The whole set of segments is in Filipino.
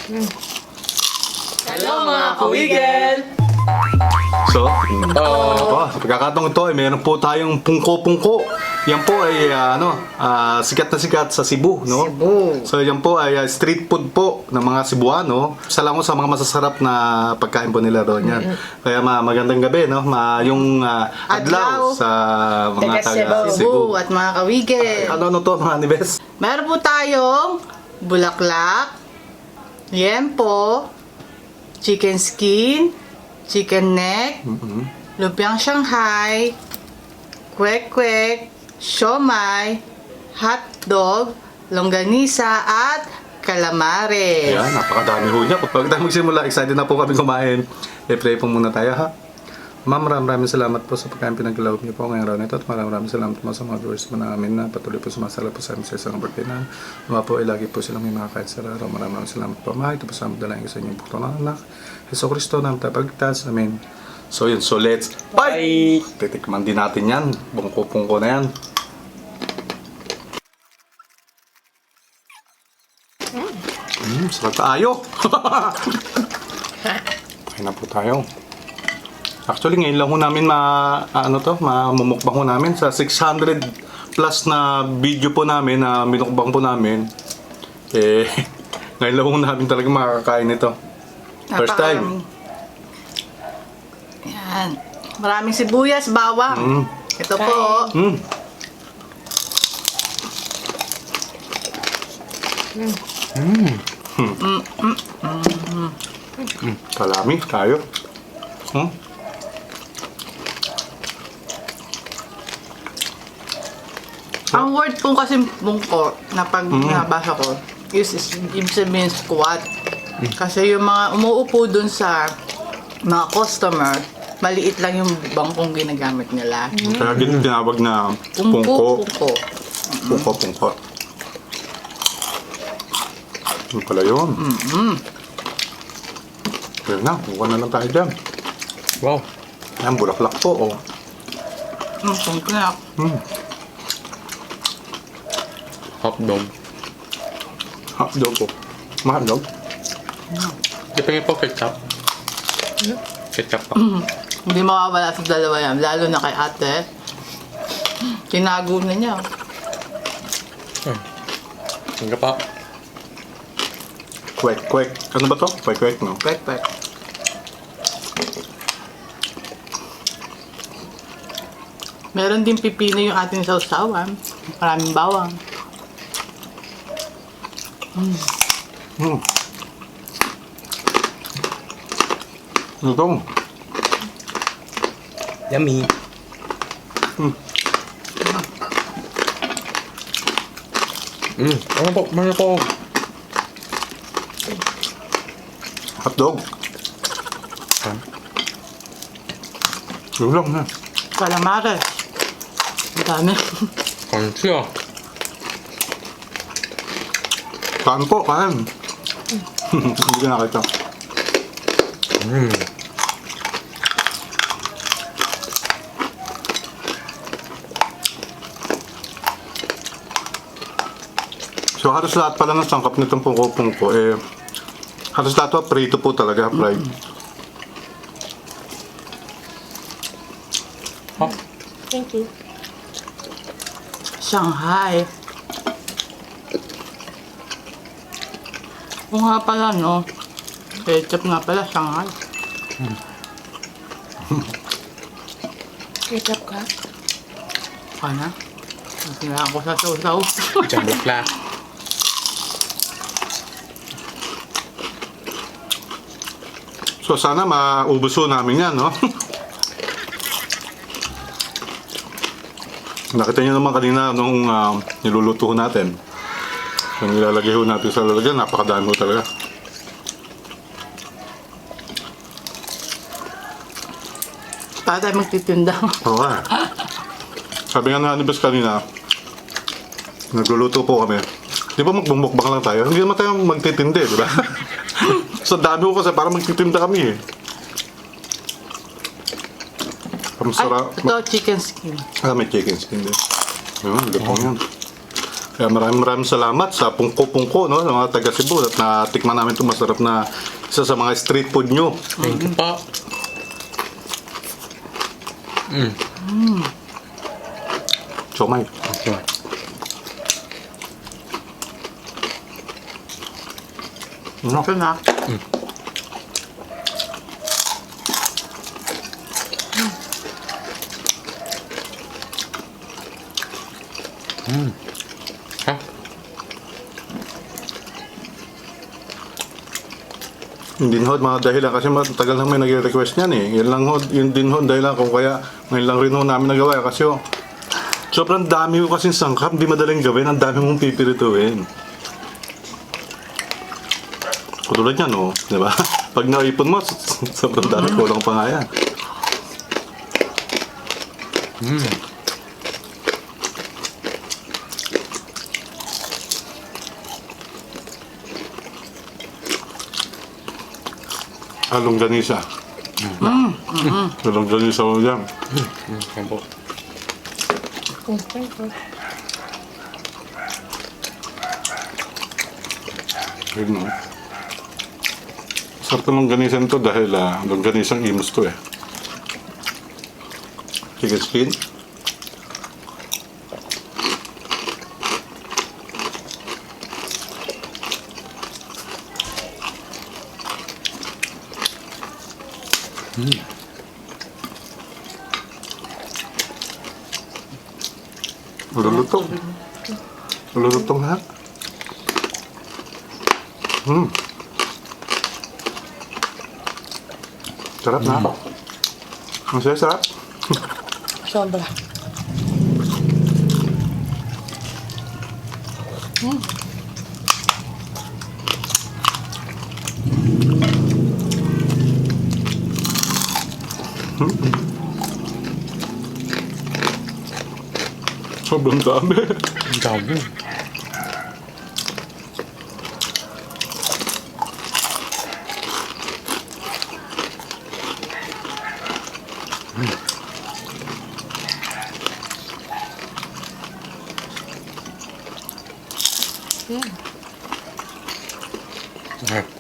Hello mga kawigel! So, sa pagkakataong ito ay meron po tayong pungko-pungko. Yan po ay sikat na sikat sa Cebu, no? Cebu. So yan po ay street food po ng mga Cebuano. Isa lang po sa mga masasarap na pagkain po nila doon yan. Kaya magandang gabi, no? Yung adlaw sa mga taga Cebu. At mga kawigel. Ano to mga Nibes? Meron po tayong bulaklak, liempo, chicken skin, chicken neck, lumpiang Shanghai, kwek-kwek, siomai, hotdog, longganisa, at calamares. Yan, napakadami ho niya. Pag tayo magsimula, excited na po kami kumain. I-pray po muna tayo, ha? Ma'am, maraming salamat po sa pagkain pinaglaloob niyo po ngayong araw na ito at maraming salamat po sa mga viewers po namin na patuloy po sumasala po sa amin sa isang birthday na mga po ay lagi po silang may makakain sa araw. Maraming salamat po, Ma. Ito po sa dalangin sa inyong bukto ng anak. Heso Kristo namin tayo pagligtas. Amen. So yun, so let's bye! Titikman din natin yan. Bungko-pungko na yan. Sarap tayo! Kain na po tayo. Actually, ngayon lang ho namin mamumukbang ho namin sa 600 plus na video po namin, na minukbang po namin. Ngayon lang ho namin talaga makakain ito. First time. Yan. Maraming sibuyas, bawang. Ito po. Kalami tayo. Ang word po kasi bungko na pag nabasa ko is ibig sabihin squat. Kasi yung mga umuupo dun sa mga customer, maliit lang yung bangkong ginagamit nila. Kaya tinawag na pungko. Pungko. Pungko. Ano pala yun? Kaya na, buka na lang tayo dyan. Wow. Yan, bulaklak po. Oh. Pungko na. Hotdog. Hotdog po. Mahotdog? Dipingin po ketchup. Ketchup pa. Hindi mawawala sa dalawa yan, lalo na kay ate. Tinago na niya. Hangga pa. Kwek. Ano ba to? Kwek, no? Pek. Meron din pipino yung ating sausawan. Maraming bawang. Ito. Yummy. Ano po? Hotdog. Yun lang na. Calamares. Ang dami. Crunchy ah. Kain po, kain. Hindi ko nakita. So halos lahat pala ng sangkap nitong pungko-pungko halos lahat po prito po talaga, fried. Thank you. Shanghai. Oo nga pala, no? Ketchup nga pala, Shanghai. Ketchup ka? Ano? Kailangan ko sa sausaw. Bulaklak. So sana maubuso namin yan, no? Nakita niyo naman kanina nung niluluto ho natin. Yung nilalagay ho natin sa lalagyan, napakadami ho talaga. Para tayo magtitinda. Oo nga. Sabi nga na Anibes kanina, nagluluto po kami. Di ba magbumukbang lang tayo? Hindi naman tayo magtitindi, di ba? So dami ko kasi para magtitinda kami eh. Ang sarap. Ito, chicken skin. May chicken skin din. Yun, lupong yan. Kaya maraming salamat sa pungko-pungko, no, sa mga taga Cebu at natikman namin itong masarap na isa sa mga street food nyo. Thank you po. Chomay. Okay. No. Ito na. Ha? Hindi ho, mga dahilan kasi matagal na may nag-request niyan eh. Yun lang ho, yun din ho dahilan kung kaya ngayon lang rin ho namin nagawa kasi ho, sobrang dami ho kasing sangkap, hindi madaling gawin, ang dami mong pipirituin. Katulad yan ho, di ba? Pag naipon mo, sobrang dami, kulang pa nga yan. Longganisa. Longganisa ho yan. Yan po. Yun no. Sarap ng longganisan to dahil longganisang imus to eh. Chicken skin. Lulutong. Lulutong lahat. Sarap na. Masaya, sarap. Sobra. Sobrang dami. Ang dami.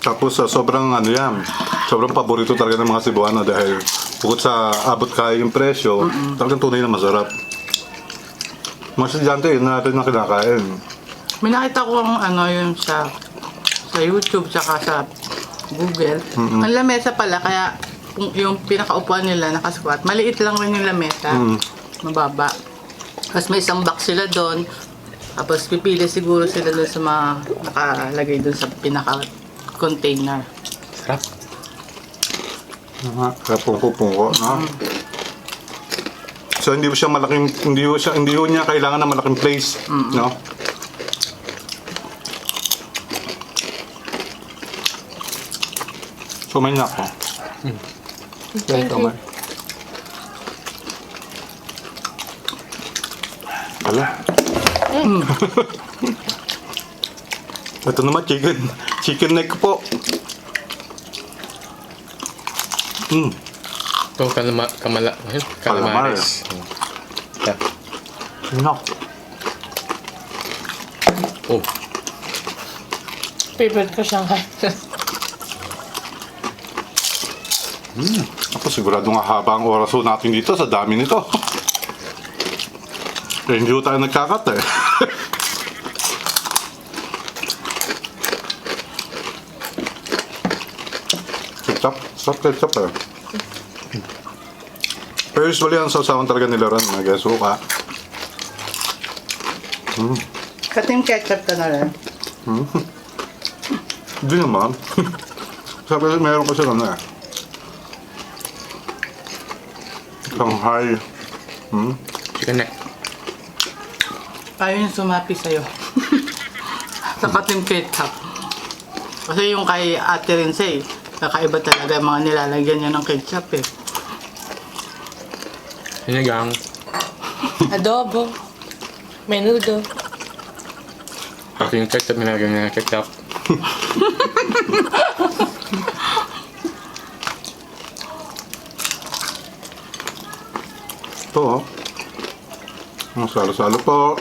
Tapos sobrang ano yan, sobrang paborito talaga ng mga Cebuano dahil bukod sa abot kaya yung presyo, talagang tunay na masarap. Mga estudyante, yun natin na kinakain. May nakita ko ang ano yun sa YouTube tsaka sa Google. Ang lamesa pala, kaya yung pinakaupuan nila nakasquat, maliit lang rin yung lamesa. Mababa. Tapos may isang box sila doon. Tapos pipili siguro sila doon sa mga nakalagay doon sa pinaka-container. Sarap. Kaya pungko-pungko, no? So hindi siya malaking, hindi ho niya kailangan ng malaking place, no? So may nako. Thank you. Ala. Ito naman chicken neck po. Ito, calamares. Yeah. No. Oh, Favorite ko Shanghai. Ako sigurado nga haba ang oras ho natin dito sa dami nito. Eh, hindi ho tayo nagkakat eh. Ketchup, sarap ketchup eh. Pero usually ang sausawan talaga nila ron, nag-suka. Kating ketchup ka na rin. Hindi naman. Sabi meron kasi ano eh. Shanghai. chicken neck. Ayaw yung sumapi sa'yo. Sa kating ketchup. Kasi yung kay Ate Rinse, kakaiba talaga yung mga nilalagyan niya ng ketchup eh. Sinigang. Adobo. Menudo. Kasi yung ketchup, nilagyan niya ng ketchup. Ito oh. Ang salo-salo po.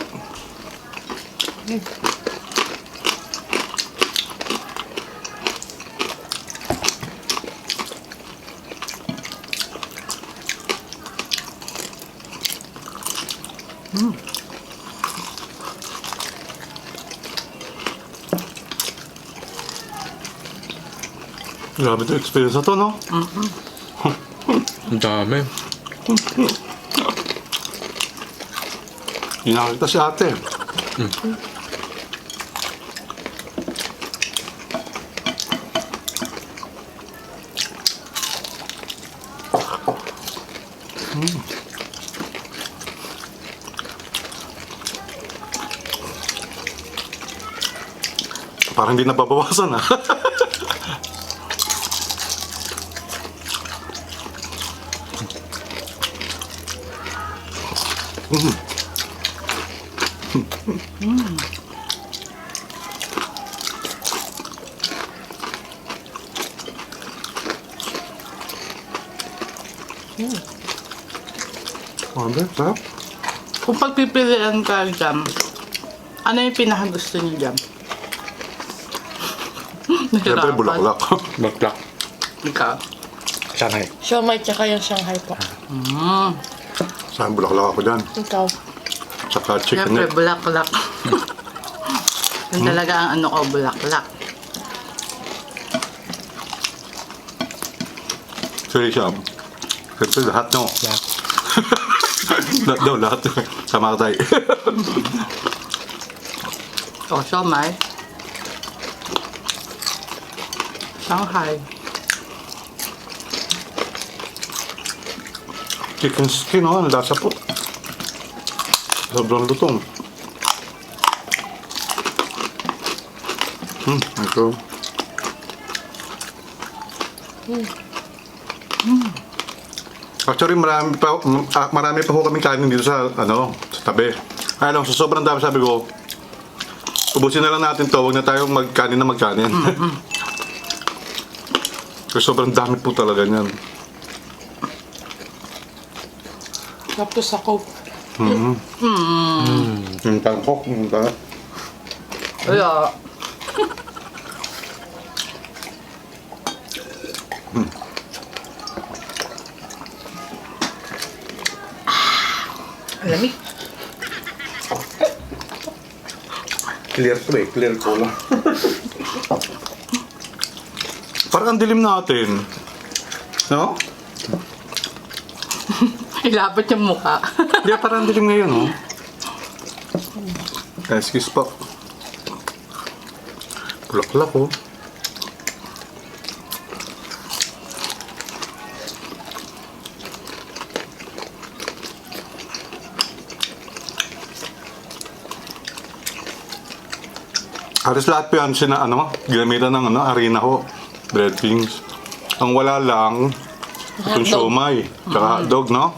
Grabe to experience na to, no? Ang dami. Hindi nakakita si ate. Parang hindi nababawasan, ah. Grabe, sarap. Kung pagpipilian ka jam, ano yung pinakagusto niyo jam? Siyempre, bulaklak. Baklak. Ikaw. Shanghai. Siomay tsaka yung Shanghai po. Saan bulaklak ako dyan. Ikaw. Tsaka chicken Siyempre, neck. bulaklak. Yun talaga ang ano ko, bulaklak. Sorry, Sham. Siyempre, lahat, no? Lahat. Lahat daw, lahat. Sama tayo. O, siomay. Shanghai. Chicken skin, oh. Ang lasa po. Sobrang lutong. Ito. Actually, marami pa ho kaming kanin dito sa, sa tabi. Kaya lang, sa sobrang dami sabi ko, ubusin na lang natin to, huwag na tayo magkanin na magkanin. Kasi sobrang dami po talaga niyan. Tapos ako. Yung tangkok, yung tangkok. Kaya, lamig. Clear to eh, clear ko lang. Parang ang dilim natin. No? Ilapot yung mukha. Hindi, parang ang dilim ngayon, no? Excuse po. Bulaklak, oh. Halos lahat po yan ginamitan ng harina ho, breadings. Ang wala lang, itong Hotdog. siomay, tsaka hotdog, no?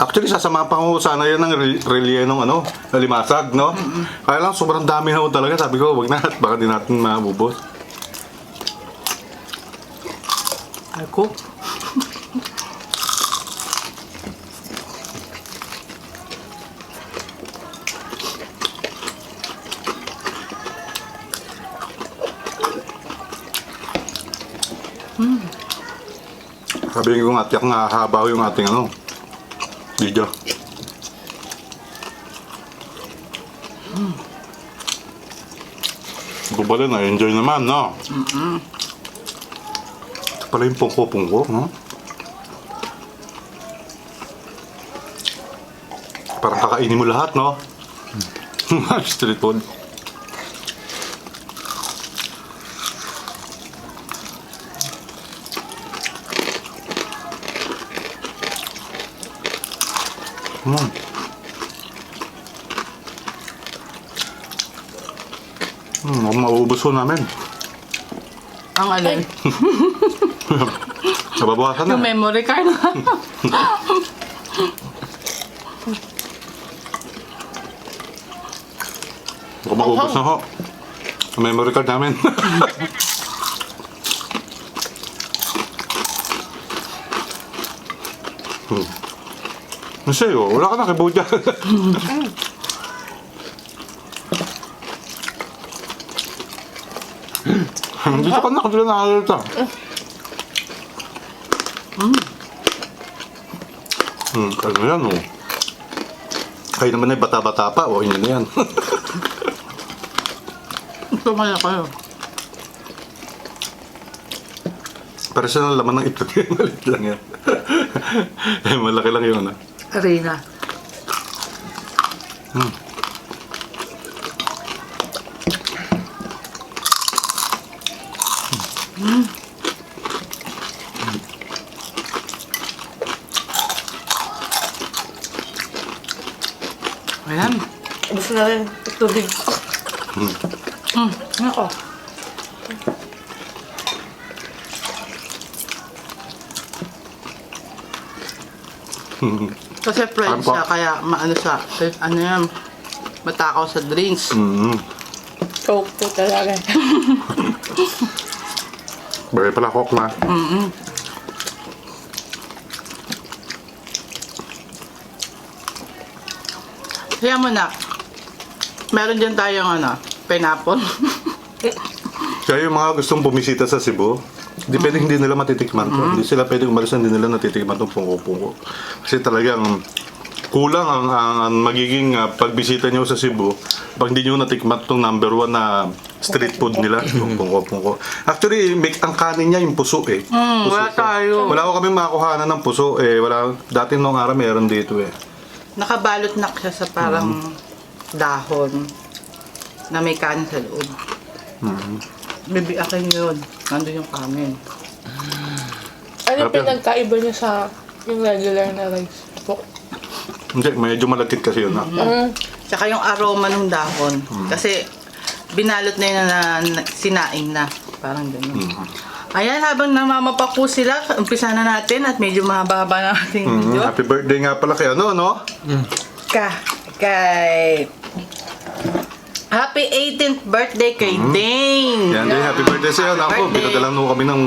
Actually, sasama pa ko sana yan ng rellenong limasag, no? Kaya lang, sobrang dami na ho talaga. Sabi ko, wag na, baka di natin mabubos. Ako. Sabi ko nga, tiyak nga habaw yung ating video. Bubala na, enjoy naman, no? Ito pala yung pungko-pungko, no? Parang kakainin mo lahat, no? Street food. Maubos ko namin. Ang alin. Nababawasan Yung na. memory card. Baka maubos na ho. Ang memory card namin. Sa'yo, wala ka nakibo dyan. Dito ka na, dito nakakalita. Ano yan, oh. Kayo naman ay bata-bata pa, o yun na yan. Tumaya kayo. Pero siya ng laman ng itlog yan, malit lang yan. Eh, malaki lang yun, ah. Arena. Ayan. Gusto na rin tubig. Ako. Kasi friend Ano pa? siya, kaya maano siya, ano yan, matakaw sa drinks. Coke po talaga. Bagay pala coke na. Kaya mo na, meron dyan tayong ano, pineapple. Kaya yung mga gustong bumisita sa Cebu, hindi nila matitikman to. Hindi sila pwedeng umalis na hindi nila natitikman itong pungko-pungko. Kasi talagang kulang ang magiging pagbisita nyo sa Cebu pag hindi nyo natikman itong number 1 na street food nila, yung pungko-pungko. Actually, make ang kanin niya yung puso eh. Puso Wala siya. tayo. Wala ko kami makakuhanan ng puso eh. Wala, dati nung araw meron dito eh. Nakabalot na siya sa parang dahon na may kanin sa loob. Bibiakin yun. Nandun yung kanin. Ano Sarap yan. pinagkaiba niya sa yung regular na rice po? Hindi, medyo malagkit kasi yun. Tsaka yung aroma ng dahon. Kasi binalot na yun na sinaing na. Parang gano'n. Ayan, habang namamapa po sila, umpisa na natin at medyo mahaba-haba na ating video. Happy birthday nga pala kay ano, no? Kay... Happy 18th birthday kay Dane! Yan din, happy birthday sa'yo. Happy Ako, birthday. pinadalan mo kami ng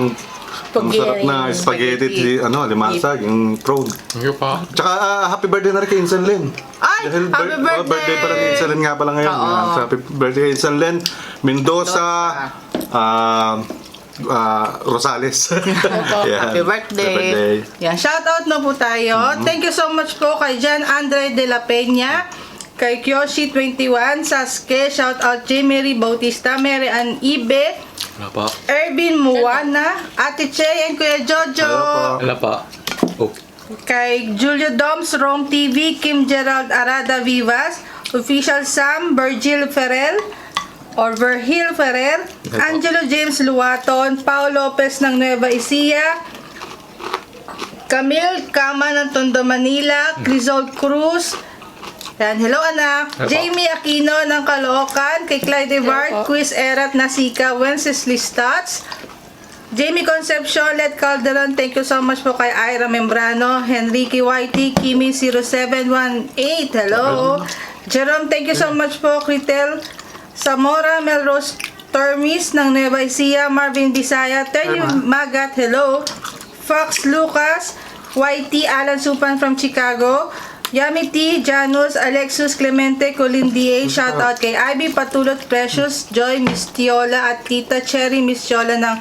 masarap na spaghetti, limasag, yung prawn. Thank you pa. Tsaka happy birthday na rin kay Insan Len. Ay, happy birthday! Birthday pala ni Insan Len nga pala ngayon. Oo. So, happy birthday kay Insan Len. Mendoza, Rosales. Yan. Happy birthday. Yan, shoutout na po tayo. Thank you so much po kay Jan Andre de la Peña, kay Kyoshi21, Sasuke, shoutout Jimmy Bautista, Mary Ann Ibe, Wala pa. Ervin Muwana, Ate Che, and Kuya Jojo. Hello po. Wala pa. Oh. Kay Julio Doms, Rome TV, Kim Gerald Arada Vivas, Official Sam, Virgil Ferrer, or Vergil Ferrer, Angelo James Luaton, Pao Lopez ng Nueva Ecija, Camille Kama ng Tondo, Manila, Crisol Cruz, yan, hello anak, Hello. Jamie Aquino ng Caloocan, kay Clyde Bart, Hello. Quiz Erat Nasika, Wenceslas Stats, Jamie Concepcion, Led Calderon, thank you so much po kay Ira Membrano, Henrique Whitey, Kimi0718, hello. Jerome, thank you so much po, Critel Zamora, Melrose Termis ng Nueva Ecija, Marvin Bisaya, Terry Magat, hello. Fox Lucas, YT, Alan Supan from Chicago, Yami T, Janus, Alexus Clemente, Colin D.A. Shoutout kay Ivy Patulot, Precious, Joy, Miss Tiola at Tita Cherry, Miss Tiola ng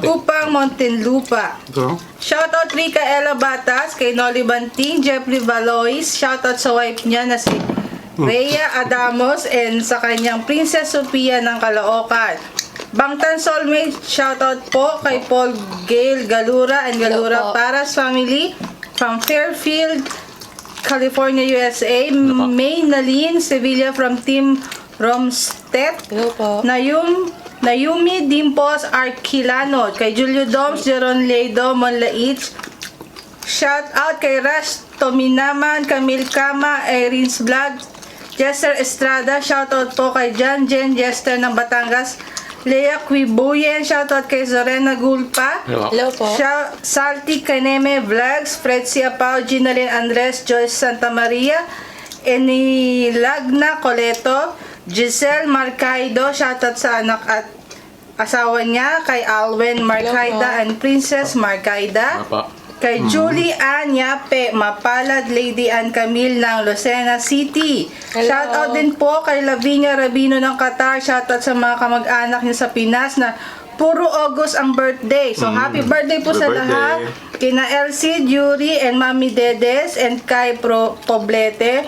Upang Montenlupa. Ito. Shoutout Rica Ella Batas, kay Nolly Banting, Jeffrey Valois, shoutout sa wife niya na si Rhea Adamos and sa kanyang Princess Sophia ng Caloocan. Bangtan Soulmate, shoutout po kay Paul Gail Galura and Galura Hello po. Paras family from Fairfield, California, USA. May Nalin Sevilla from Team Romstep. Hello po. Nayumi Dimpos Arquilano, kay Julio Doms, Jeron Leido, Monlaich. Shout out kay Rash Tominaman, Camille Kama, Irins Vlog, Jester Estrada. Shout out po kay John Jen Jester ng Batangas, Lea Quibuyen. Shout out kay Zorena Gulpa. Hello po. Salty Kaneme Vlogs, Fred Siapao, Ginalyn Andres, Joyce Santa Maria, Enilagna Coleto, Giselle Marcaido, shoutout sa anak at asawa niya, kay Alwen Marcaida and Princess Marcaida. Wala pa. Kay Julie Ann Yape, Mapalad Lady Ann Camille ng Lucena City. Hello. Shoutout din po kay Lavinia Rabino ng Qatar. Shoutout sa mga kamag-anak niya sa Pinas na puro August ang birthday. So, happy birthday po Happy sa birthday. lahat. Kina Elsie, Yuri, and Mami Dedes, and Kai Poblete,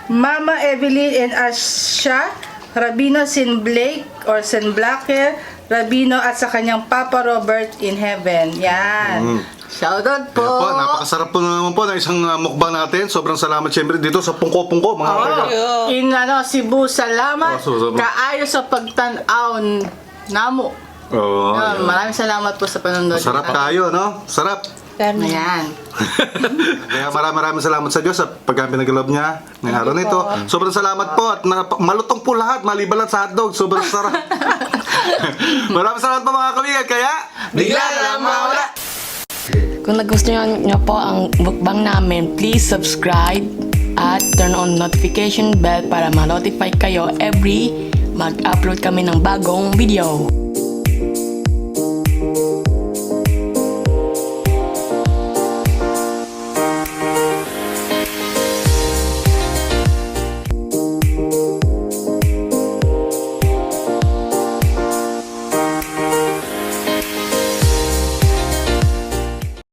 Mama Evelyn and Asha, Rabino Sin Blake or Sin Blacker, Rabino at sa kanyang Papa Robert in heaven. Yan. Shoutout po. Kaya po, napakasarap po naman po ng isang mukbang natin. Sobrang salamat siyempre dito sa Pungko-Pungko, mga kaibigan. In Cebu, salamat. Salamat. Kaayo sa pagtanaw namo. Oo. Yun, maraming salamat po sa panonood. Sarap kayo, no? Sarap. Ayan. Kaya maraming salamat sa Diyos sa pagpinagalob niya ng araw nito. Sobrang salamat po at malutong po lahat, maliban lang sa hotdog. Sobrang sarap. Maraming salamat po mga kaibigan. Kaya, bigla na lang mawala. Kung nagustuhan nyo po ang mukbang namin, please subscribe at turn on notification bell para ma-notify kayo every mag-upload kami ng bagong video.